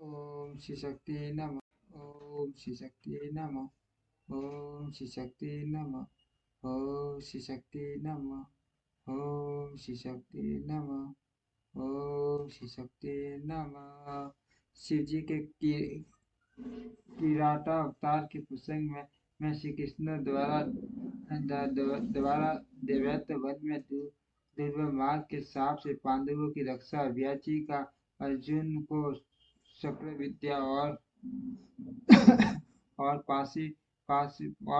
ओम श्री शक्ति नमः। ओम श्री शक्ति नमः। ओम श्री शक्ति नमः। ओम श्री शक्ति नमः। ओम श्री शक्ति नमः। ओम श्री शक्ति नमः। शिव जी के किराता अवतार के प्रसंग में श्री कृष्ण द्वारा दैवत वन में दुर्लभ मार्ग के साप से पांडवों की रक्षा, व्याची का अर्जुन को शक्र विद्या और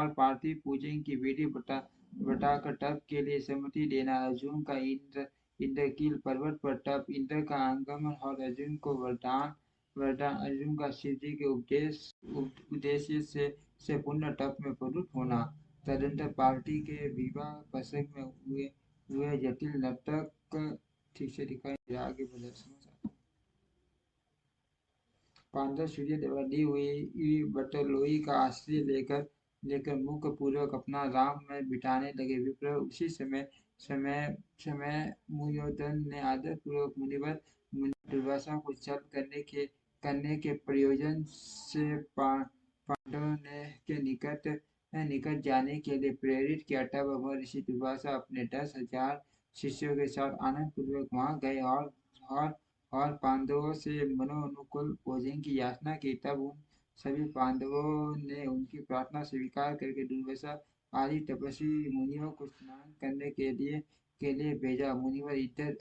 पार्थी पूजन की विधि बताकर तप के लिए सम्मति देना, अर्जुन का इंद्रकील पर्वत पर तप, इंद्र का आगमन और अर्जुन को वरदान अर्जुन का शिव जी के उद्देश्य से पुण्य तप में प्रवृत्त होना। तदंतर पार्टी के विवाह प्रसंग में हुए जटिल नाटक ठीक से दिखाई आगे प्रदर्शन। पांडव सूर्य द्वारा दी हुई बटलोई का आश्रय लेकर मुख पूर्वक अपना राम में बिताने लगे। विप्र उसी समय मुयोधन ने आदर पूर्वक मुनिवर दुर्वासा को छल करने के प्रयोजन से पांडवों के निकट जाने के लिए प्रेरित किया। तब वह ऋषि दुर्वासा अपने 10,000 शिष्यों के साथ आनंद पूर्वक वहां गए और पांडवों से मनोनुकूल भोजन की याचना की। तब उन सभी पांडवों ने उनकी प्रार्थना स्वीकार करके दुर्वासा आदि तपस्वी मुनियों को स्नान करने के लिए भेजा। मुनिवर इधर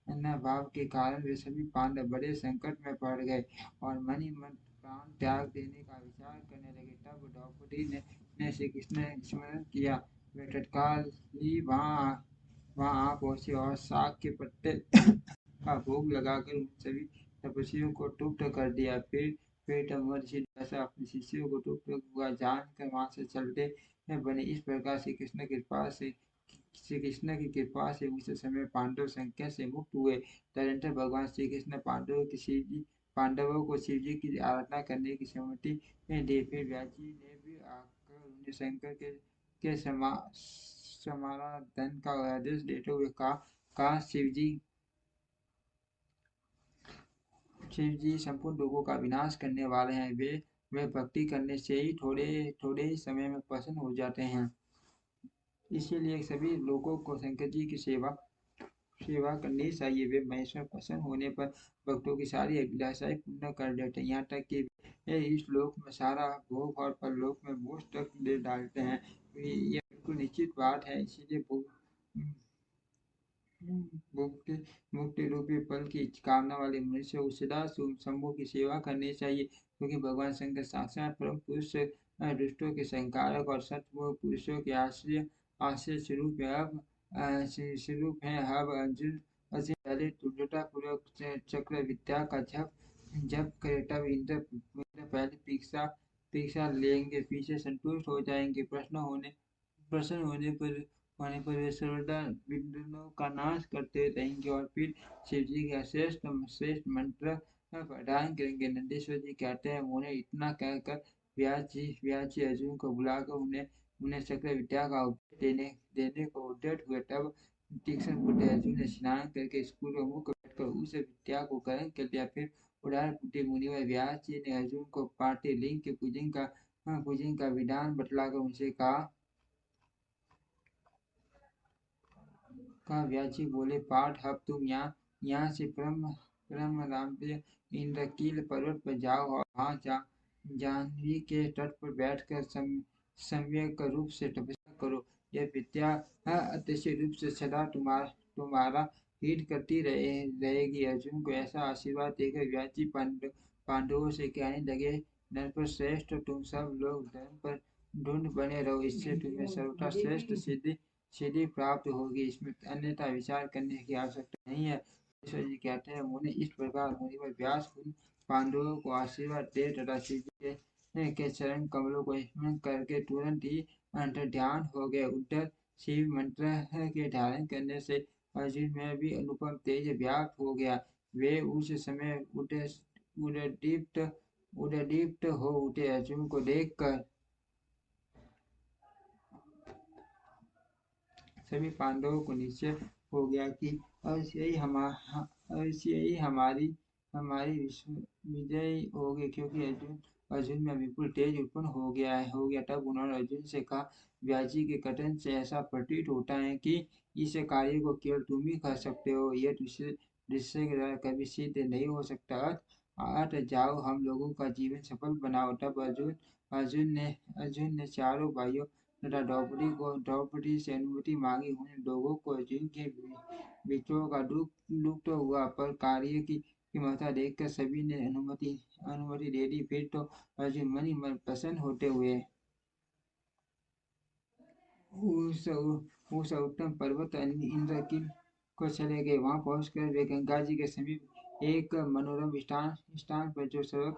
अन्न भाव के कारण वे सभी पांडव बड़े संकट में पड़ गए और मन ही मन प्राण त्याग देने का विचार करने लगे। तब द्रौपदी ने श्री कृष्ण स्मरण किया। वे तत्काल ही वहां आ पहुंचे और साग के पत्ते का भोग लगाकर उन सभी तपस्वियों को तुप्त कर दिया। फिर तब ऋषि दुर्वासा अपने शिष्यों को तुप्त हुआ जानकर वहां से चलते बने। इस प्रकार श्री कृष्ण की कृपा से उस समय पांडव संकट से मुक्त हुए। तदनंतर भगवान श्री कृष्ण पांडवों को शिव जी की आराधना करने की सम्मति दी। फिर व्यासी ने भी आकर उन्हें शंकर के समाराधन का आदेश देते हुए कहा शिव जी संपूर्ण लोगों का विनाश करने वाले हैं। वे भक्ति करने से ही थोड़े ही समय में प्रसन्न हो जाते हैं। इसीलिए सभी लोगों को शंकर जी की सेवा करनी चाहिए। वे महेश्वर प्रसन्न होने पर भक्तों की सारी अभिलाषाएं पूर्ण कर देते हैं, यहाँ तक कि इस लोक में सारा भोग और परलोक में मोक्ष तक दे डालते हैं। यह बिल्कुल निश्चित बात है। इसीलिए मुक्ति रूपी फल की कामना वाले मनुष्य को सदा शंभु की सेवा करनी चाहिए, क्योंकि भगवान शंकर साक्षात परम पुरुष दुष्टों के संकारक और सत्य पुरुषों के आश्रय स्वरूप है। अब अर्जुन पहले तुल्यता पूर्वक चक्र विद्या का जप करे, तब इंद्र पहले परीक्षा लेंगे, पीछे संतुष्ट हो जाएंगे। प्रश्न होने पर वे सर्वदा विघ्नों का नाश करते रहेंगे और फिर शिव जी का श्रेष्ठ मंत्र प्रदान करेंगे। नंदीश्वर जी कहते हैं, उन्हें इतना कहकर व्यास जी अर्जुन को बुलाकर उन्हें चक्र विद्या का उपदेश देने को उद्यत हुए। तब तीक्ष्ण बुद्धि अर्जुन ने स्नान करके स्कूल में मुख बैठकर उस विद्या को ग्रहण कर लिया। फिर उदार बुद्धि मुनिवर व्यास जी ने अर्जुन को पार्थिव लिंग के पूजन का विधान बतलाकर उनसे कहा व्यास जी बोले, पाठ अब तुम यहाँ से परम राम्य इंद्रकील पर्वत पर जाओ और वहाँ जाह्नवी के तट पर बैठकर सम्यक रूप से तपस्या करो। यह विद्या अदृश्य रूप से सदा तुम्हारा हित करती रहेगी। अर्जुन को ऐसा आशीर्वाद देकर व्यास जी पांडवों से कहने लगे, नरपत श्रेष्ठ, तुम सब लोग धर्म पर ढूंढ बने रहो, इससे तुम्हें सर्वथा श्रेष्ठ सिद्धि प्राप्त होगी। इसमें अन्यथा विचार करने की आवश्यकता नहीं है। ईश्वर जी कहते हैं, उन्हें इस प्रकार मुनिवर व्यास पांडवों को आशीर्वाद दे तथा शिव जी के चरण कमलों को स्मरण करके तुरंत ही अंतर ध्यान हो गए। उधर शिव मंत्र के धारण करने से अर्जुन में भी अनुपम तेज व्याप्त हो गया। वे उस समय उददीप्त हो उठे। अर्जुन को देखकर सभी पांडवों को निश्चय हो गया कि अवश्य ही हमारी हमारी विजय होगी, क्योंकि अर्जुन अर्जुन में विपुल तेज उत्पन्न हो गया। तब उन्होंने अर्जुन से कहा, व्याजी के कथन से ऐसा प्रतीत होता है कि इस कार्य को केवल तुम ही कर सकते हो, यह दूसरे के द्वारा कभी सिद्ध नहीं हो सकता। अत जाओ, हम लोगों का जीवन सफल बनाओ। तब अर्जुन ने चारों भाइयों तथा द्रौपदी से अनुमति मांगी। उन लोगों को अर्जुन के विचारों का दुख तो हुआ, पर कार्य की महत्ता देखकर सभी ने अनुमति दे दी। फिर तो अर्जुन मन ही मन प्रसन्न होते हुए उस उस उत्तम पर्वत इंद्रकील को चले गए। वहां पहुंचकर वे गंगा जी के समीप एक मनोरम स्थान पर, जो स्वर्ग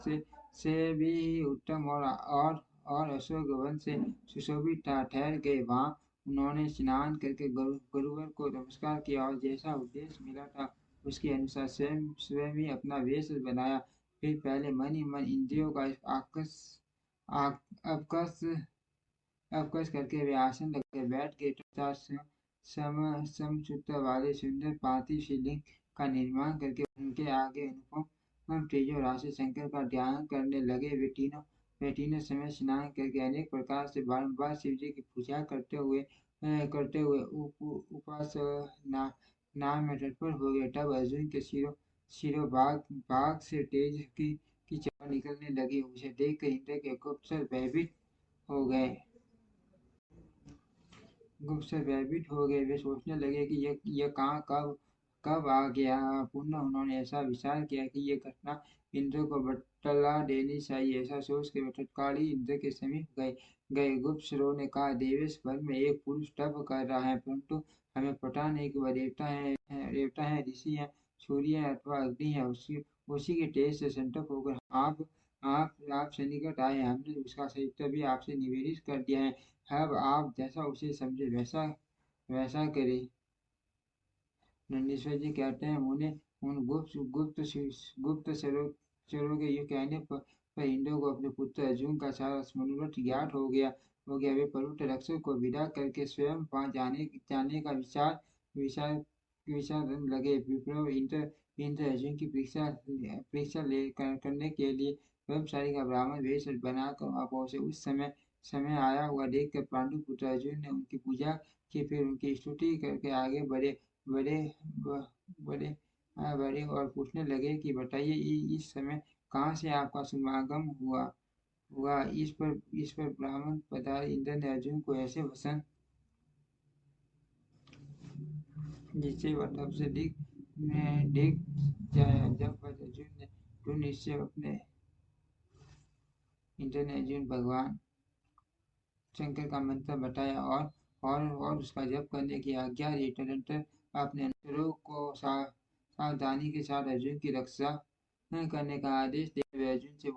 से भी उत्तम और अशोक वन से सुशोभित था, ठहर गए। वहां उन्होंने स्नान करके गुरुवर को नमस्कार किया और जैसा उपदेश मिला था उसके अनुसार स्वयं स्वयं ही अपना वेश बनाया। फिर पहले मन ही मन इंद्रियों का आकस अवकाश अवकाश करके वे आसन लगाकर बैठ गए, तथा समसूत्र वाले सुंदर पार्थिव शिवलिंग का निर्माण करके उनके आगे अनुपम तेज और राशि शंकर का ध्यान करने लगे। वे तीनों समय स्नान करके अनेक प्रकार से बारंबार शिव जी की पूजा करते हुए उपासना नाम में तत्पर हो गए। तब अर्जुन के सिरों भाग से तेज की चाल निकलने लगी। उसे देखकर इंद्र के गुप्तचर भयभीत हो गए। वे सोचने लगे कि यह कहाँ कब कब आ गया। पुनः उन्होंने ऐसा विचार किया कि ये घटना इंद्र को बतला देनी चाहिए। ऐसा सोच के वे तत्काल ही इंद्र के समीप गए। गुप्तचरों ने कहा, देवेश भर में एक पुरुष तप कर रहा है, परंतु हमें पता नहीं कि वह देवता है, ऋषि है, सूर्य है अथवा अग्नि है। उसी के तेज से संतप्त होकर आप से निकट आए। हमने उसका चरित्र भी आपसे निवेदित कर दिया है। अब आप जैसा उसे समझे वैसा वैसा करे। नंदीश्वर जी कहते हैं, उन्हें उन गुप्त चरों के ये कहने पर इंद्र को अपने पुत्र अर्जुन का सारा मनोरथ ज्ञात हो गया। वे पर्वत रक्षक को विदा करके स्वयं वहां जाने का विचार विचार लगे। विप्र इंद्र अर्जुन की करने के लिए ब्रह्मचारी का ब्राह्मण वेश बनाकर वहां पहुंचे। उस समय आया हुआ देखकर पांडु पुत्र अर्जुन ने उनकी पूजा की, फिर उनकी स्तुति करके आगे बढ़े बड़े बड़े बड़े और पूछने लगे कि बताइए, इस समय कहाँ से आपका समागम हुआ। इस पर ब्राह्मण पधारे। इंद्र ने अर्जुन को ऐसे वचन जिससे वह तब से देख जाया। जब अर्जुन ने निश्चय अपने इंद्र ने अर्जुन भगवान शंकर का मंत्र बताया और उसका जप करने की आज्ञा दी। तदनंतर अपने अनुचरों को सावधानी के साथ अर्जुन की रक्षा करने का आदेश दे वे अर्जुन से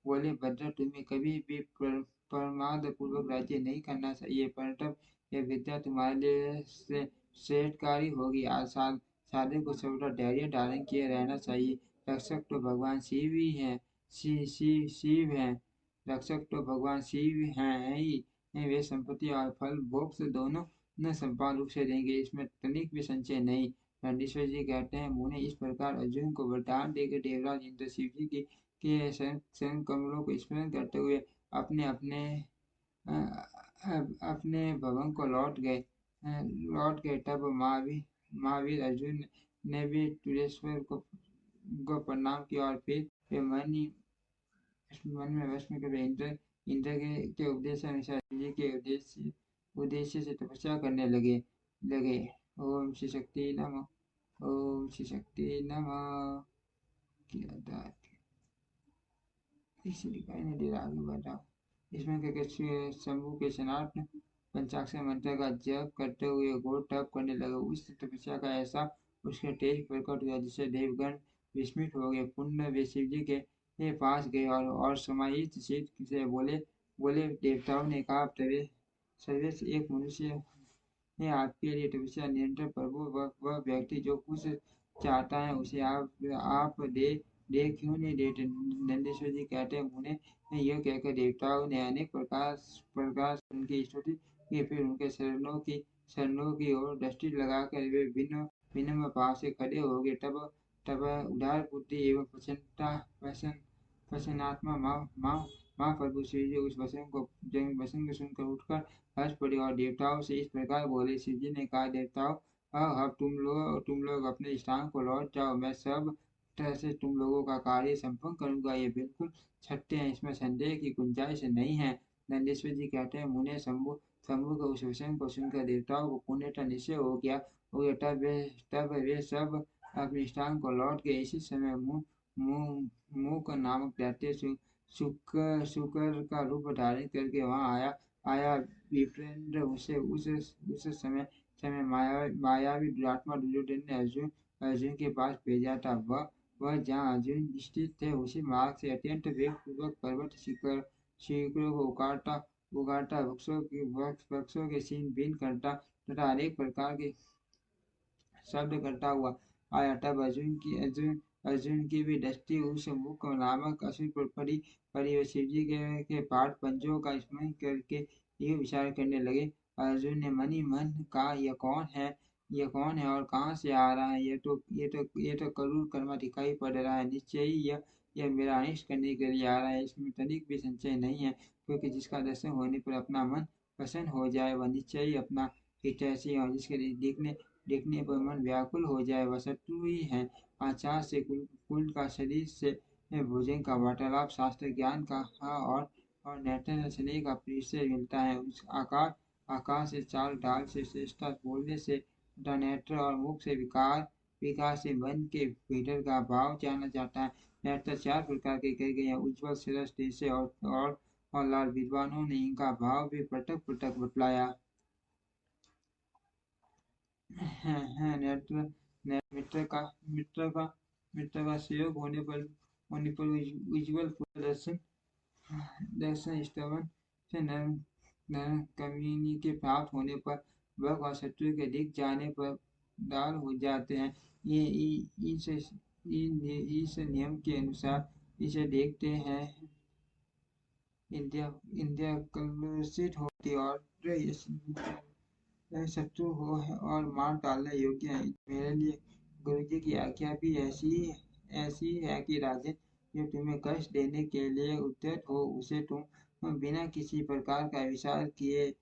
बोले भद्र, तुम्हें कभी भी प्रमाद पूर्वक राज्य नहीं करना चाहिए, परंतु यह विद्या तुम्हारे लिए श्रेष्ठकारी होगी। साधक को सर्वदा धैर्य धारण किए रहना चाहिए। रक्षक तो भगवान शिव ही है। शिव है रक्षक तो भगवान शिव हैं ही। वे संपत्ति और फल भोग से दोनों न संपान रूप से देंगे, इसमें तनिक भी संशय नहीं। नंदीश्वर जी कहते हैं, मुने इस प्रकार अर्जुन को वरदान देकर देवराज इंद्र शिव जी के शरण कमलों को स्मरण करते हुए अपने अपने अपने भवन को लौट गए। तब महावीर अर्जुन ने भी तुरेश्वर को प्रणाम किया और फिर वे मन में वश कर इंद्र के उपदेश अनुसार जी के उद्देश्य से तपस्या करने लगे। ओम श्री शक्ति नमः। ओम श्री शक्ति नमः। आगे बढ़ा। इसमें शंभु के सनातन पंचाक्षर मंत्र का जप करते हुए घोर तप करने लगे। उस तपस्या का ऐसा उसके तेज प्रकट हुआ जिससे देवगण विस्मित हो गए। पुण्य वे शिव जी के पास गए और समाहित चित से बोले देवताओं ने कहा, सर्वेश एक मनुष्य ने आपके लिए तपस्या निरंतर प्रभु, वह व्यक्ति जो कुछ चाहता है उसे आप दे क्यों नहीं देते। नंदेश्वर जी कहते हैं, उन्हें यह कहकर देवताओं ने अनेक प्रकार से उनकी स्तुति की। फिर उनके शरणों की ओर दृष्टि लगाकर वे विनम्र भाव से खड़े हो गए। तब तब उदार बुद्धि एवं प्रसन्नात्मा माँ प्रभु शिव जी उस वचन को सुनकर उठकर हर्ष पड़े और देवताओं से इस प्रकार बोले। शिव जी ने कहा, देवताओं, अब तुम लोग अपने स्थान को लौट जाओ। मैं सब तरह से तुम लोगों का कार्य संपन्न करूंगा। ये बिल्कुल सत्य है, इसमें संदेह की गुंजाइश नहीं है। नंदीश्वर जी कहते हैं, मुने शंभु शंभु के उस वचन को सुनकर देवताओं को पुण्य निश्चय हो गया। तब वे सब अपने स्थान को लौट गए। इसी समय मुंह नामक दैत्य शुकर का रूप धारण करके वहां आया। विप्रेंद्र उसे उस समय मायावी दुरात्मा दुर्योधन ने अर्जुन के पास भेजा था। वह जहाँ अर्जुन स्थित थे उसी मार्ग से अत्यंत वेग पूर्वक पर्वत शिखरों को उगाड़ता वृक्षों के सीन बीन करता तथा अनेक प्रकार के शब्द करता हुआ आया। तब अर्जुन की भी दृष्टि उस मुख नामक असुर पर पड़ी व शिव जी के पाठ पंजों का स्मरण करके ये विचार करने लगे। अर्जुन ने मनी मन कहा, यह कौन है और कहाँ से आ रहा है? ये तो क्रूर कर्मा दिखाई पड़ रहा है। निश्चय ही यह मेरा अनिष्ट करने के लिए आ रहा है। इसमें तनिक भी संशय नहीं है, क्योंकि जिसका दर्शन होने पर अपना मन प्रसन्न हो जाए वह निश्चय ही अपना हितैषी, और जिसके देखने पर मन व्याकुल हो जाए वह शत्रु ही है। आचार से कुल का शरीर से भोजन का वार्तालाप शास्त्र ज्ञान का और नेत्र स्नेह का परिचय मिलता है। उस आकार से चाल ढाल से श्रेष्ठता बोलने से तथा नेत्र और मुख से विकार से मन के भीतर का भाव जाना जाता है। नेत्र 4 प्रकार के कहे गए हैं, उज्ज्वल, सरस, तेज और लाल। विद्वानों ने इनका भाव भी पटक पटक बतलाया है। मित्र का सहयोग होने पर उज्ज्वल दर्शन श्रवण से नरम कमीनी के प्राप्त होने पर वह व शत्रु के दिख जाने पर दाल हो जाते हैं। ये इस नियम के अनुसार इसे देखते हैं इंद्रिया कलुषित होती और शत्रु हो और मार डालने योग्य है। मेरे लिए गुरु जी की आज्ञा भी ऐसी है कि राजन, जो तुम्हें कष्ट देने के लिए उद्यत हो उसे तुम बिना किसी प्रकार का विचार किए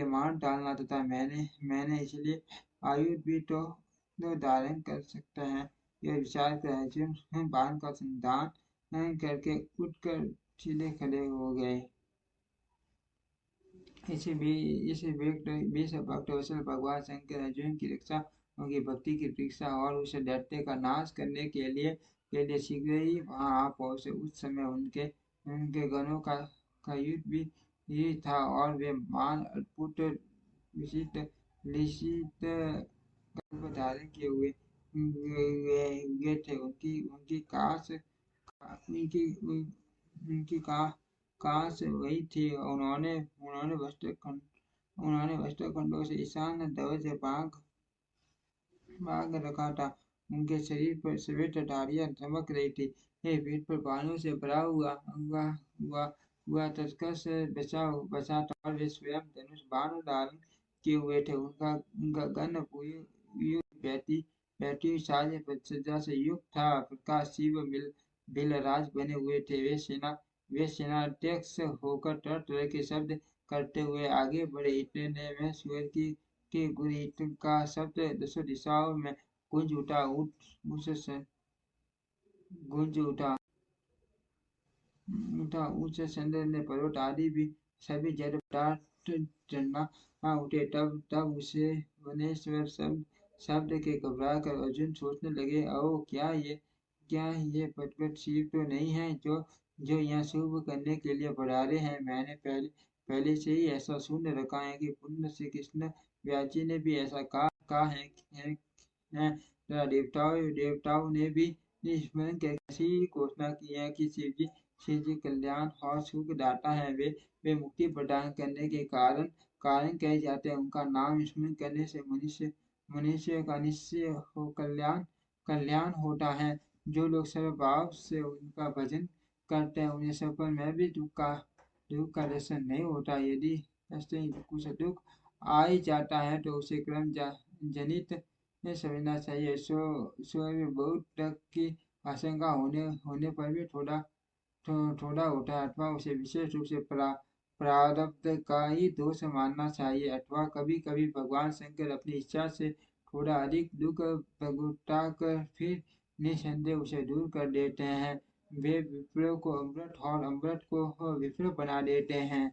मार डालना। तथा मैंने इसलिए आयुध भी तो धारण कर सकता है। यह विचार कर अर्जुन बाण का संधान करके उठकर सीधे खड़े हो गए। इसे भक्तवत्सल भगवान शंकर अर्जुन की रक्षा, उनकी भक्ति की परीक्षा और उस दैत्य का नाश करने के लिए शीघ्र ही वहां आ पहुंचे। उस समय उनके गणों का युद्ध भी था और वे मान अद्भुत लिखित गर्भ धारण किए हुए थे। उनकी काश वही थी। उन्होंने वस्त्रखंडों से ईशान ध्वज बांध रखा था। उनके शरीर पर श्वेत धारियां चमक रही थी। पीठ पर बाणों से भरा हुआ तर्कस बचा था और वे स्वयं धनुष बाण धारण किए हुए थे। उनका गण बैठी साज सज्जा से युक्त था। प्रकाश शिव बिलराज बने हुए थे। वे सेनाध्यक्ष होकर तरह तरह के शब्द करते हुए आगे बढ़े। इतने में सूर्य की गुरीत का शब्द दसों दिशाओं में गूंज उठा। उस चंद्र ने पर्वत आदि भी सभी जड़ पदार्थ चलना उठे। तब उसे वनेश्वर शब्द के घबरा कर अर्जुन सोचने लगे, क्या ये पटपट शिव तो नहीं है जो यहाँ शुभ करने के लिए पधारे हैं? मैंने पहले से ही ऐसा सुन रखा है कि पुण्य श्री कृष्ण व्यास जी ने भी ऐसा कहा है। देवताओं ने भी स्मरण करके ऐसी घोषणा की है कि शिव जी कल्याण और सुख दाता है। वे मुक्ति प्रदान करने के कारण कहे जाते हैं। उनका नाम स्मरण करने से मनुष्य का निश्चय हो कल्याण होता है। जो लोग सर्वभाव से उनका भजन करते हैं उन्हें सफल में भी दुख का दर्शन नहीं होता। यदि कुछ दुख आ ही जाता है तो उसे कर्म जनित समझना चाहिए। सो में बहुत तक की आशंका होने पर भी थोड़ा उठा अथवा उसे विशेष रूप से प्रारब्ध का ही दोष मानना चाहिए, अथवा कभी कभी भगवान शंकर अपनी इच्छा से थोड़ा अधिक दुख भुगता कर फिर निसंदेह उसे दूर कर देते हैं। वे विप्र को अमृत और अमृत को विप्र बना देते हैं।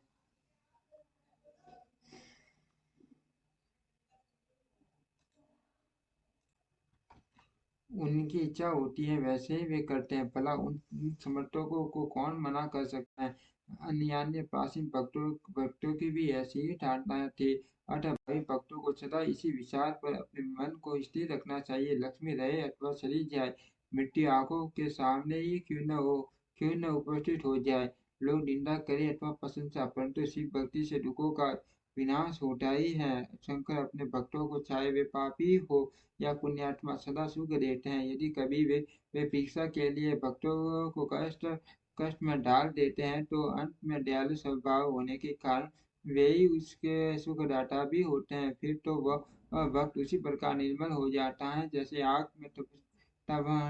उनकी इच्छा होती है वैसे ही वे करते हैं, भला उन समर्थकों को कौन मना कर सकता है। अन्य प्राचीन भक्तों की भी ऐसी ही धारणाएं थी। अतः भावी भक्तों को सदा इसी विचार पर अपने मन को स्थिर रखना चाहिए, लक्ष्मी रहे अथवा चली जाए, मृत्यु आंखों के सामने ही क्यों न उपस्थित हो जाए, लोग निंदा करें अथवा प्रशंसा, परंतु शिव भक्ति से दुखों का विनाश होता ही है। शंकर अपने भक्तों को चाहे वे पापी हो या पुण्यात्मा सदा सुख देते हैं। यदि कभी वे परीक्षा के लिए भक्तों को कष्ट में डाल देते हैं, तो अंत में दयालु स्वभाव होने के कारण वे ही उसके सुखदाता भी होते हैं। फिर तो वह भक्त उसी प्रकार निर्मल हो जाता है जैसे आग में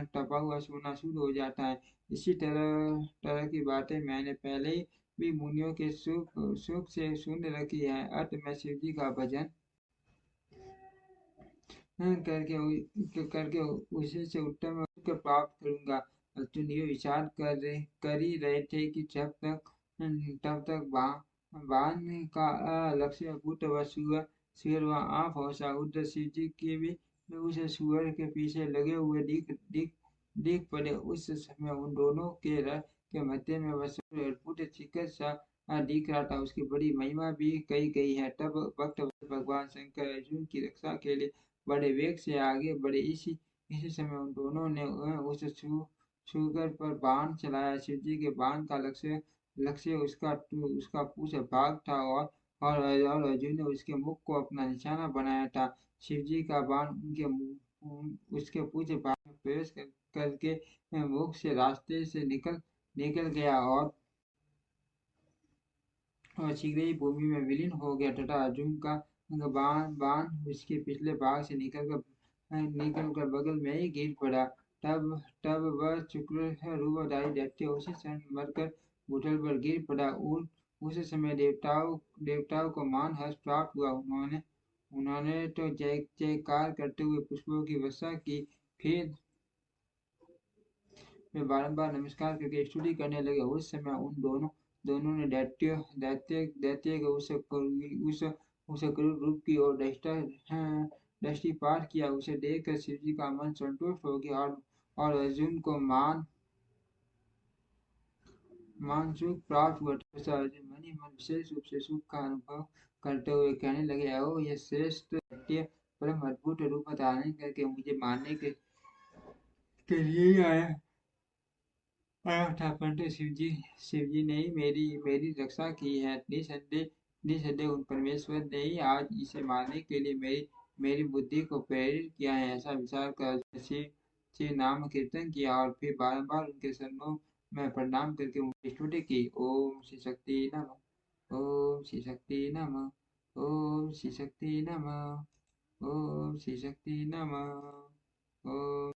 तपा हुआ सोना शुद्ध हो जाता है। इसी तरह की बातें मैंने पहले ही भी मुनियों के सुख से सुन रखी है। अंत में शिव जी का भजन करके उसी से उत्तम सुख प्राप्त करूंगा। अर्जुन ये विचार कर ही रहे थे कि तब तक बाण का लक्ष्य भूत व सुअर व आँख और साउद्र शिव जी के भी उस सुअर के पीछे लगे हुए दिख पड़े। उस समय उन दोनों के रथ के मध्य में वह अद्भुत चिकित्सा दिख रहा था, उसकी बड़ी महिमा भी कही गई है। तब भक्त भगवान शंकर अर्जुन की रक्षा के लिए बड़े वेग से आगे बढ़े। इसी समय उन दोनों ने उस सुगर पर बाण चलाया। शिव जी के बाण का लक्ष्य उसका पूछ भाग था, और अर्जुन ने उसके मुख को अपना निशाना बनाया था। शिव जी का बाण उसके पूछ भाग में प्रवेश करके मुख से रास्ते से निकल गया, और शीघ्र ही भूमि में विलीन हो गया, तथा अर्जुन का बाण उसके पिछले भाग से निकलकर बगल में ही गिर पड़ा। तब वह शुक्र रूपधारी दैत्य उसी क्षण मरकर भूतल पर गिर पड़ा। उस समय देवताओं को मान हर्ष प्राप्त हुआ। उन्होंने तो जय जयकार करते हुए पुष्पों की वर्षा की। फिर वे बारंबार नमस्कार करके स्तुति करने लगे। उस समय उन दोनों ने दैत्य को उस क्रूर रूप की ओर दृष्टिपात किया। उसे देखकर शिव जी का मन संतुष्ट हो गया, और अर्जुन को मान सुख प्राप्त हुआ। तथा अर्जुन मन ही मन विशेष रूप से सुख का अनुभव करते हुए कहने लगे, ओ ये श्रेष्ठ दैत्य परम अद्भुत रूप धारण करके मुझे मारने के लिए ही आया था, परंतु शिव जी ने ही मेरी रक्षा की है। निसंदेह उन परमेश्वर ने ही आज इसे मारने के लिए मेरी बुद्धि को प्रेरित किया है। ऐसा विचार कर शिव नाम कीर्तन किया, और फिर बारंबार उनके चरणों में प्रणाम करके उनकी स्तुति की। ओम श्री शक्ति नमः, ओम श्री शक्ति नमः, ओम श्री शक्ति नमः, ओम श्री शक्ति नमः, ओम